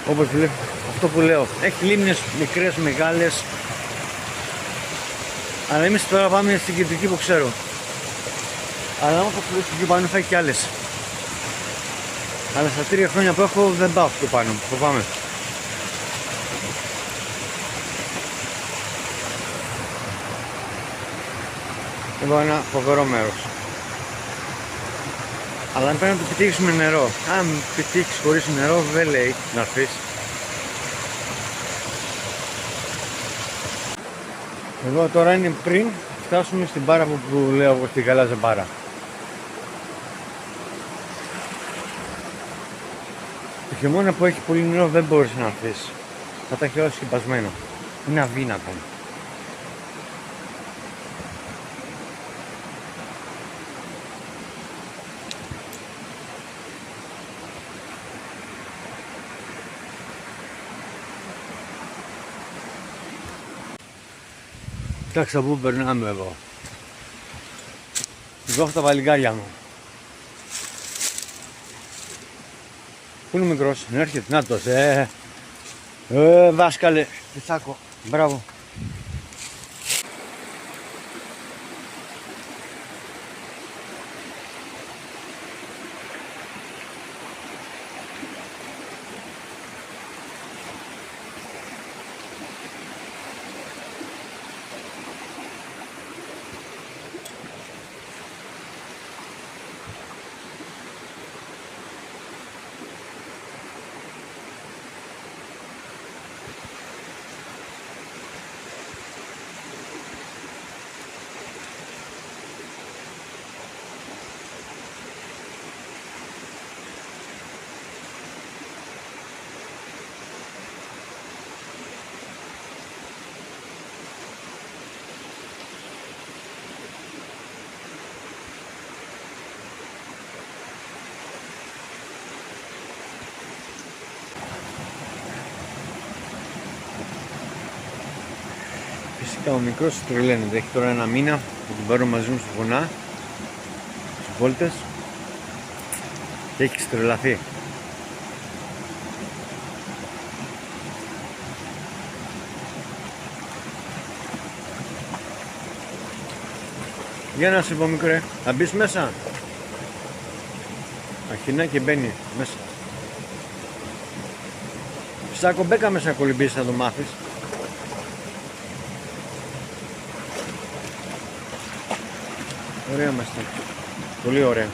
Όπως βλέπετε, αυτό που λέω, έχει λίμνες μικρές, μεγάλες, αλλά εμείς τώρα πάμε στην κεντρική που ξέρω. Αλλά άμα θα πουλήσω πιο πάνω θα έχει κι άλλες. Αλλά στα 3 χρόνια που έχω δεν πάω πιο πάνω, φοβάμαι. Εδώ ένα φοβερό μέρος. Αλλά πρέπει να το πετύχεις με νερό. Αν πετύχεις χωρίς νερό δεν λέει να έρθεις. Εδώ τώρα είναι πριν φτάσουμε στην μπάρα που λέω εγώ, στη γαλάζια μπάρα. Το χειμώνα που έχει πολύ νερό δεν μπορείς να έρθεις. Θα τα έχει όλα σκεπασμένο. Είναι αδύνατο. Κοιτάξτε πού περνάμε εδώ. Εδώ έχω τα βαλιγκάρια μου. Πού είναι ο μικρός, έρχεται, νάτος, δάσκαλε, πιτσάκο, μπράβο. Φυσικά ο μικρός τρελαίνεται, έχει τώρα ένα μήνα που τον παίρνω μαζί μου στο βουνά, στις βόλτες και έχει στρελαθεί. Για να σου πω μικρέ, θα μπεις μέσα. Αρχινά και μπαίνει μέσα. Ψάκο μπέκα μέσα κολυμπήσεις να το μάθεις. Ωραία είμαστε. Πολύ ωραία.